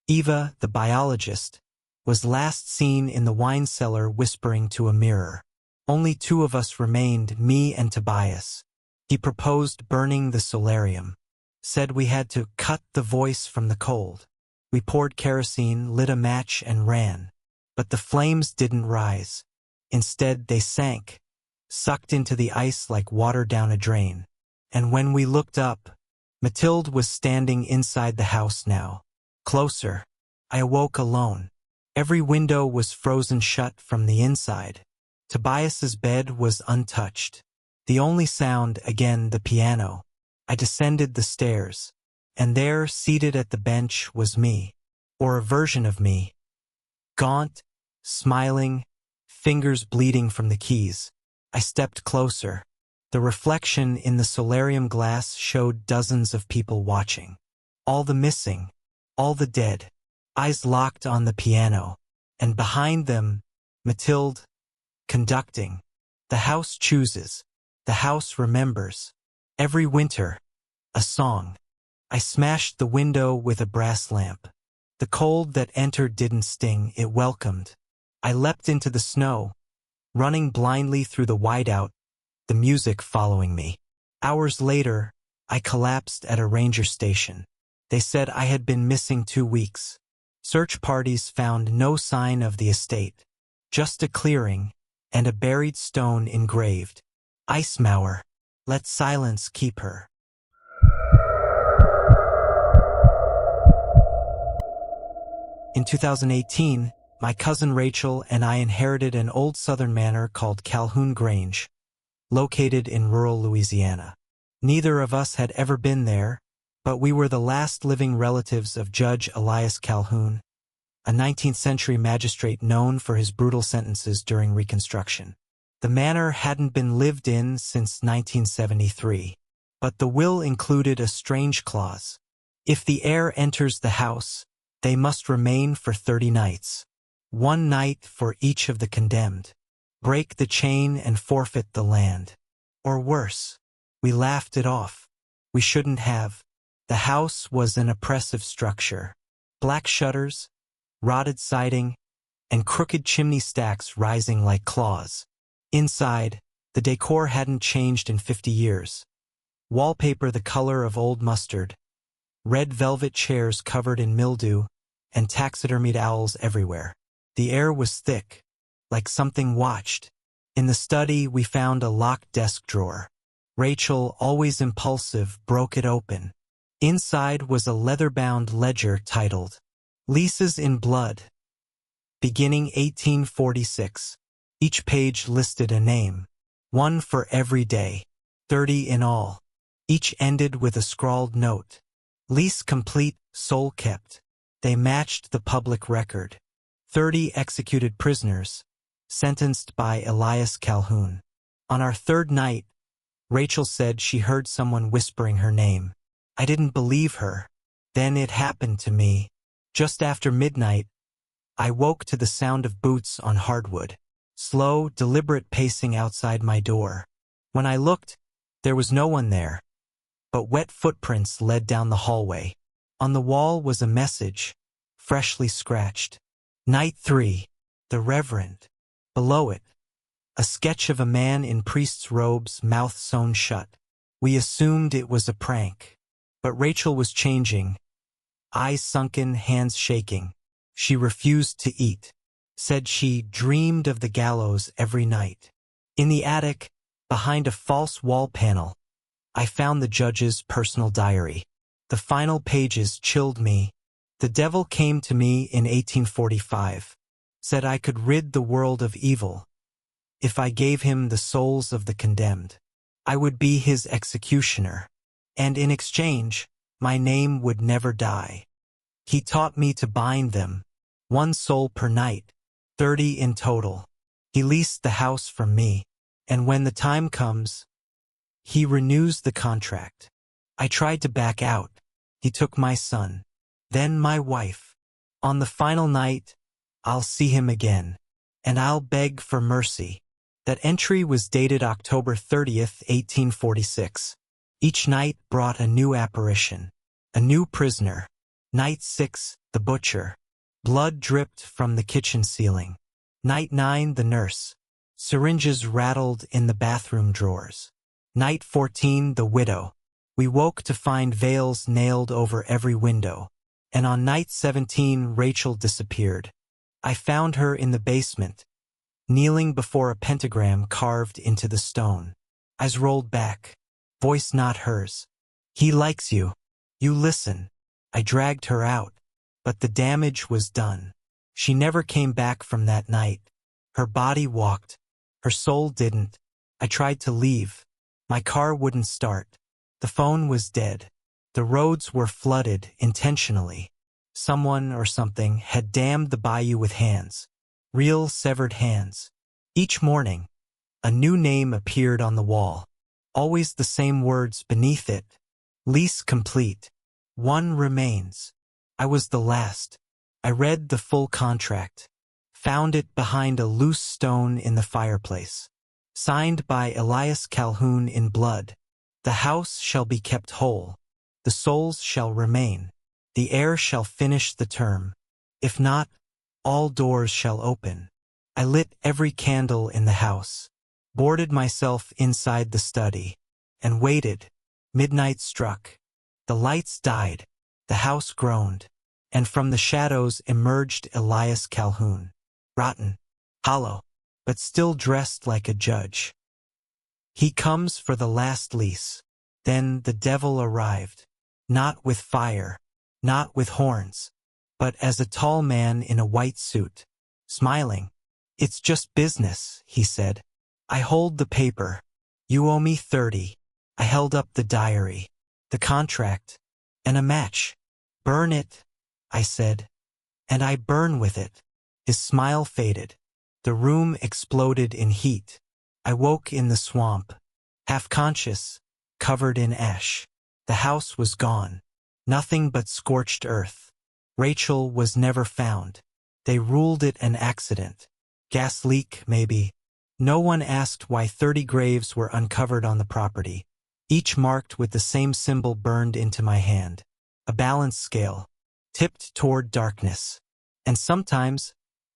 Eva, the biologist, was last seen in the wine cellar whispering to a mirror. Only 2 of us remained, me and Tobias. He proposed burning the solarium, said we had to cut the voice from the cold. We poured kerosene, lit a match, and ran. But the flames didn't rise. Instead, they sank, sucked into the ice like water down a drain. And when we looked up, Mathilde was standing inside the house now. Closer. I awoke alone. Every window was frozen shut from the inside. Tobias's bed was untouched. The only sound, again, the piano. I descended the stairs, and there, seated at the bench, was me, or a version of me. Gaunt, smiling, fingers bleeding from the keys. I stepped closer. The reflection in the solarium glass showed dozens of people watching. All the missing, all the dead, eyes locked on the piano, and behind them, Mathilde, conducting. The house chooses. The house remembers. Every winter, a song. I smashed the window with a brass lamp. The cold that entered didn't sting, it welcomed. I leapt into the snow, running blindly through the whiteout, the music following me. Hours later, I collapsed at a ranger station. They said I had been missing 2 weeks. Search parties found no sign of the estate, just a clearing and a buried stone engraved, "Eismauer, let silence keep her." In 2018, my cousin Rachel and I inherited an old Southern manor called Calhoun Grange, located in rural Louisiana. Neither of us had ever been there, but we were the last living relatives of Judge Elias Calhoun, a 19th-century magistrate known for his brutal sentences during Reconstruction. The manor hadn't been lived in since 1973, but the will included a strange clause. If the heir enters the house, they must remain for 30 nights. 1 night for each of the condemned. Break the chain and forfeit the land. Or worse. We laughed it off. We shouldn't have. The house was an oppressive structure. Black shutters, rotted siding, and crooked chimney stacks rising like claws. Inside, the decor hadn't changed in 50 years. Wallpaper the color of old mustard, red velvet chairs covered in mildew, and taxidermied owls everywhere. The air was thick, like something watched. In the study, we found a locked desk drawer. Rachel, always impulsive, broke it open. Inside was a leather-bound ledger titled, "Leases in Blood," beginning 1846. Each page listed a name, 1 for every day, 30 in all. Each ended with a scrawled note. Lease complete, soul kept. They matched the public record. 30 executed prisoners, sentenced by Elias Calhoun. On our 3rd night, Rachel said she heard someone whispering her name. I didn't believe her. Then it happened to me. Just after midnight, I woke to the sound of boots on hardwood. Slow, deliberate pacing outside my door. When I looked, there was no one there, but wet footprints led down the hallway. On the wall was a message, freshly scratched. Night 3, the Reverend. Below it, a sketch of a man in priest's robes, mouth sewn shut. We assumed it was a prank, but Rachel was changing, eyes sunken, hands shaking. She refused to eat. Said she dreamed of the gallows every night. In the attic, behind a false wall panel, I found the judge's personal diary. The final pages chilled me. The devil came to me in 1845, said I could rid the world of evil if I gave him the souls of the condemned. I would be his executioner, and in exchange, my name would never die. He taught me to bind them, 1 soul per night, 30 in total. He leased the house from me, and when the time comes, he renews the contract. I tried to back out. He took my son, then my wife. On the final night, I'll see him again, and I'll beg for mercy. That entry was dated October 30th, 1846. Each night brought a new apparition, a new prisoner. Night 6, the butcher. Blood dripped from the kitchen ceiling. Night 9, the nurse. Syringes rattled in the bathroom drawers. Night 14, the widow. We woke to find veils nailed over every window. And on night 17, Rachel disappeared. I found her in the basement, kneeling before a pentagram carved into the stone. Eyes rolled back. Voice not hers. He likes you. You listen. I dragged her out. But the damage was done. She never came back from that night. Her body walked. Her soul didn't. I tried to leave. My car wouldn't start. The phone was dead. The roads were flooded intentionally. Someone or something had dammed the bayou with hands. Real severed hands. Each morning, a new name appeared on the wall. Always the same words beneath it. Lease complete. One remains. I was the last. I read the full contract. Found it behind a loose stone in the fireplace. Signed by Elias Calhoun in blood. The house shall be kept whole. The souls shall remain. The heir shall finish the term. If not, all doors shall open. I lit every candle in the house. Boarded myself inside the study. And waited. Midnight struck. The lights died. The house groaned. And from the shadows emerged Elias Calhoun. Rotten. Hollow. But still dressed like a judge. He comes for the last lease. Then the devil arrived. Not with fire. Not with horns. But as a tall man in a white suit. Smiling. It's just business, he said. I hold the paper. You owe me 30. I held up the diary. The contract. And a match. Burn it, I said. And I burn with it. His smile faded. The room exploded in heat. I woke in the swamp. Half conscious. Covered in ash. The house was gone. Nothing but scorched earth. Rachel was never found. They ruled it an accident. Gas leak, maybe. No one asked why 30 graves were uncovered on the property. Each marked with the same symbol burned into my hand. A balance scale. Tipped toward darkness. And sometimes,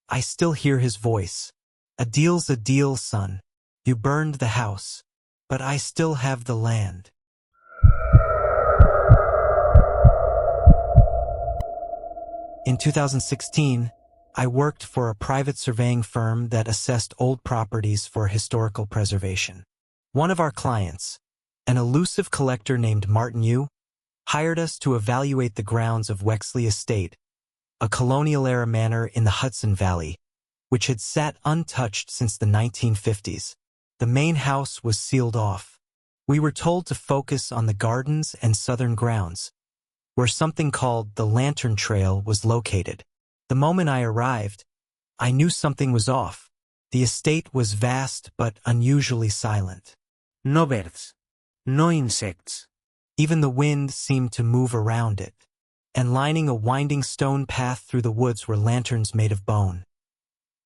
I still hear his voice. A deal's a deal, son. You burned the house. But I still have the land. In 2016, I worked for a private surveying firm that assessed old properties for historical preservation. One of our clients, an elusive collector named Martin Yu, hired us to evaluate the grounds of Wexley Estate, a colonial-era manor in the Hudson Valley, which had sat untouched since the 1950s. The main house was sealed off. We were told to focus on the gardens and southern grounds, where something called the Lantern Trail was located. The moment I arrived, I knew something was off. The estate was vast but unusually silent. No birds. No insects. Even the wind seemed to move around it. And lining a winding stone path through the woods were lanterns made of bone.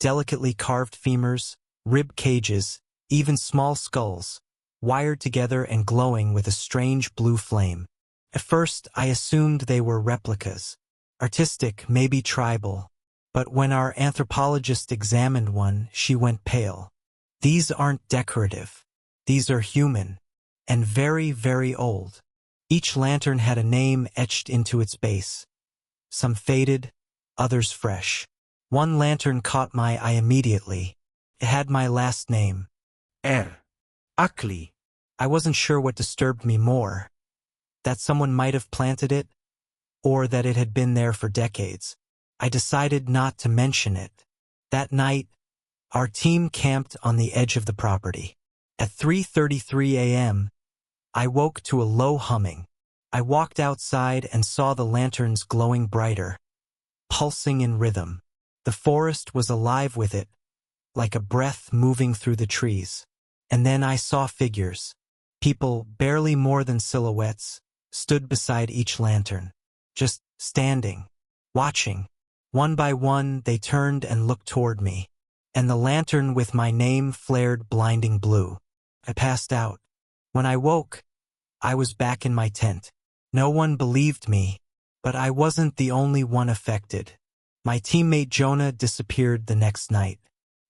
Delicately carved femurs, rib cages, even small skulls, wired together and glowing with a strange blue flame. At first, I assumed they were replicas. Artistic, maybe tribal. But when our anthropologist examined one, she went pale. These aren't decorative. These are human. And very, very old. Each lantern had a name etched into its base. Some faded, others fresh. One lantern caught my eye immediately. It had my last name. Ackley. I wasn't sure what disturbed me more. That someone might have planted it, or that it had been there for decades. I decided not to mention it. That night, our team camped on the edge of the property. At 3:33 a.m., I woke to a low humming. I walked outside and saw the lanterns glowing brighter, pulsing in rhythm. The forest was alive with it, like a breath moving through the trees. And then I saw figures. People, barely more than silhouettes, stood beside each lantern, just standing, watching. One by one, they turned and looked toward me, and the lantern with my name flared blinding blue. I passed out. When I woke, I was back in my tent. No one believed me, but I wasn't the only one affected. My teammate Jonah disappeared the next night.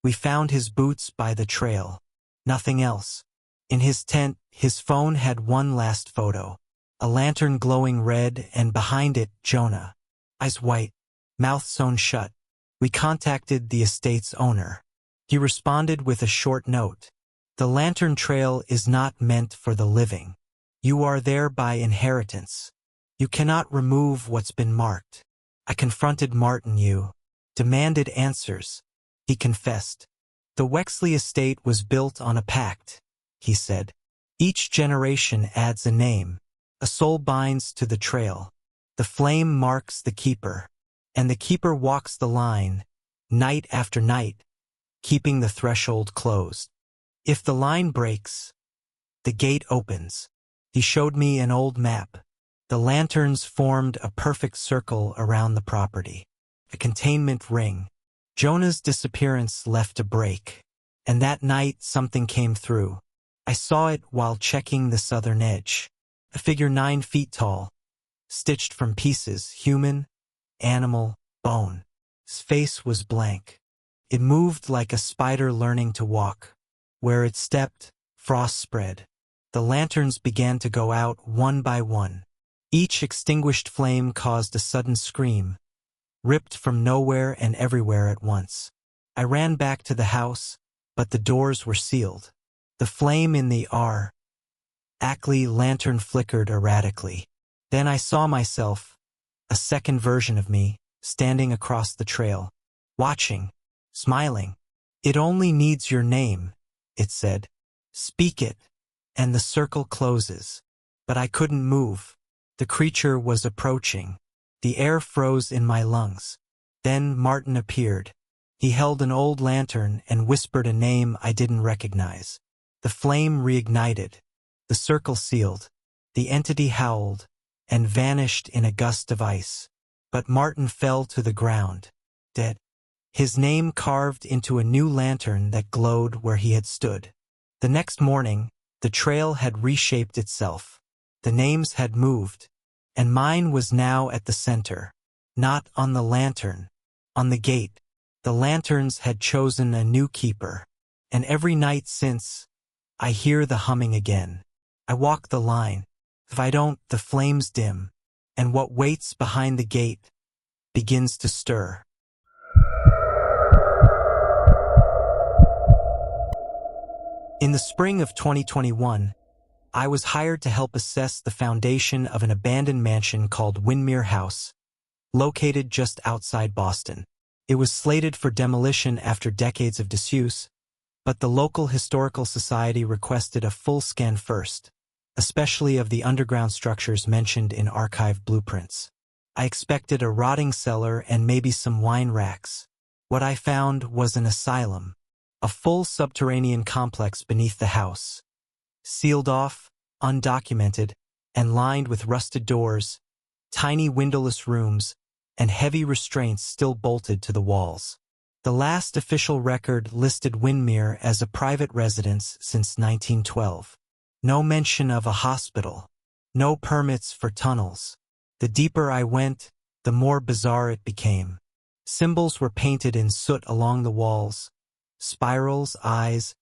We found his boots by the trail. Nothing else. In his tent, his phone had one last photo. A lantern glowing red, and behind it, Jonah. Eyes white, mouth sewn shut. We contacted the estate's owner. He responded with a short note. The lantern trail is not meant for the living. You are there by inheritance. You cannot remove what's been marked. I confronted Martin Yu, demanded answers. He confessed. The Wexley estate was built on a pact, he said. Each generation adds a name. A soul binds to the trail. The flame marks the keeper, and the keeper walks the line, night after night, keeping the threshold closed. If the line breaks, the gate opens. He showed me an old map. The lanterns formed a perfect circle around the property. A containment ring. Jonah's disappearance left a break. And that night something came through. I saw it while checking the southern edge. A figure 9 feet tall, stitched from pieces, human, animal, bone. His face was blank. It moved like a spider learning to walk. Where it stepped, frost spread. The lanterns began to go out one by one. Each extinguished flame caused a sudden scream, ripped from nowhere and everywhere at once. I ran back to the house, but the doors were sealed. The flame in the Ackley lantern flickered erratically. Then I saw myself, a second version of me, standing across the trail, watching, smiling. It only needs your name, it said. Speak it, and the circle closes. But I couldn't move. The creature was approaching. The air froze in my lungs. Then Martin appeared. He held an old lantern and whispered a name I didn't recognize. The flame reignited. The circle sealed. The entity howled and vanished in a gust of ice. But Martin fell to the ground, dead. His name carved into a new lantern that glowed where he had stood. The next morning, the trail had reshaped itself. The names had moved, and mine was now at the center. Not on the lantern, on the gate. The lanterns had chosen a new keeper, and every night since, I hear the humming again. I walk the line. If I don't, the flames dim, and what waits behind the gate begins to stir. In the spring of 2021, I was hired to help assess the foundation of an abandoned mansion called Windmere House, located just outside Boston. It was slated for demolition after decades of disuse, but the local historical society requested a full scan first, especially of the underground structures mentioned in archive blueprints. I expected a rotting cellar and maybe some wine racks. What I found was an asylum, a full subterranean complex beneath the house, sealed off, undocumented, and lined with rusted doors, tiny windowless rooms, and heavy restraints still bolted to the walls. The last official record listed Windmere as a private residence since 1912. No mention of a hospital, no permits for tunnels. The deeper I went, the more bizarre it became. Symbols were painted in soot along the walls, spirals, eyes,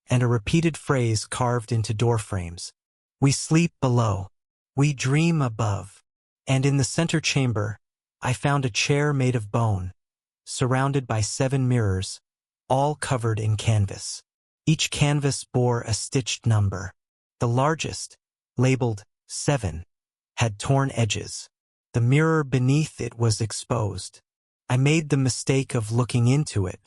and a repeated phrase carved into door frames. We sleep below. We dream above. And in the center chamber, I found a chair made of bone, surrounded by 7 mirrors, all covered in canvas. Each canvas bore a stitched number. The largest, labeled 7, had torn edges. The mirror beneath it was exposed. I made the mistake of looking into it.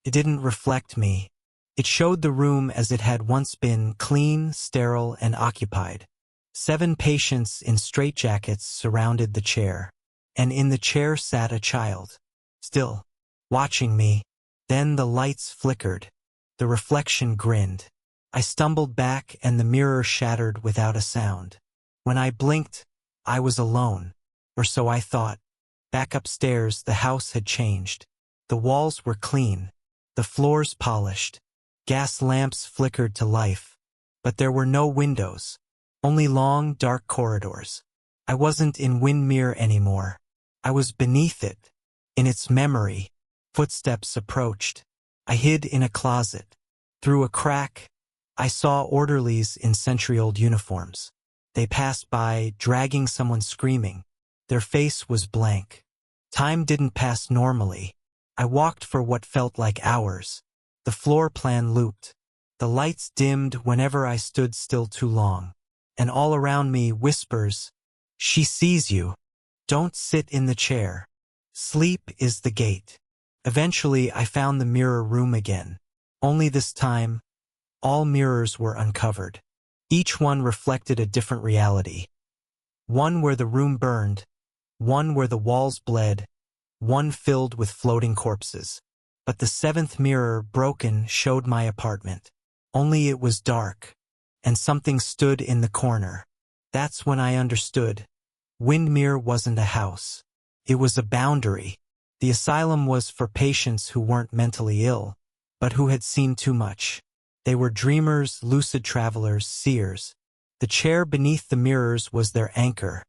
It didn't reflect me. It showed the room as it had once been, clean, sterile, and occupied. 7 patients in straitjackets surrounded the chair, and in the chair sat a child, still, watching me. Then the lights flickered. The reflection grinned. I stumbled back and the mirror shattered without a sound. When I blinked, I was alone, or so I thought. Back upstairs, the house had changed. The walls were clean, the floors polished. Gas lamps flickered to life, but there were no windows, only long, dark corridors. I wasn't in Windmere anymore. I was beneath it, in its memory. Footsteps approached. I hid in a closet. Through a crack, I saw orderlies in century-old uniforms. They passed by, dragging someone screaming. Their face was blank. Time didn't pass normally. I walked for what felt like hours. The floor plan looped. The lights dimmed whenever I stood still too long. And all around me whispers, "She sees you. Don't sit in the chair. Sleep is the gate." Eventually, I found the mirror room again. Only this time, all mirrors were uncovered. Each one reflected a different reality. One where the room burned, one where the walls bled, one filled with floating corpses. But the seventh mirror, broken, showed my apartment. Only it was dark, and something stood in the corner. That's when I understood. Windmere wasn't a house. It was a boundary. The asylum was for patients who weren't mentally ill, but who had seen too much. They were dreamers, lucid travelers, seers. The chair beneath the mirrors was their anchor,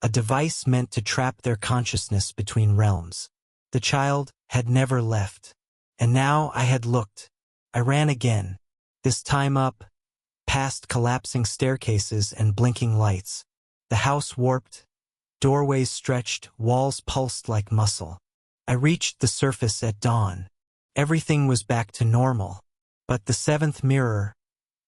a device meant to trap their consciousness between realms. The child had never left. And now I had looked. I ran again, this time up, past collapsing staircases and blinking lights. The house warped, doorways stretched, walls pulsed like muscle. I reached the surface at dawn. Everything was back to normal. But the seventh mirror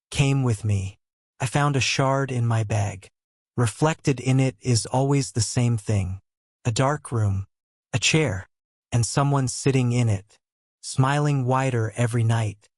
came with me. I found a shard in my bag. Reflected in it is always the same thing. A dark room, a chair, and someone sitting in it, smiling wider every night.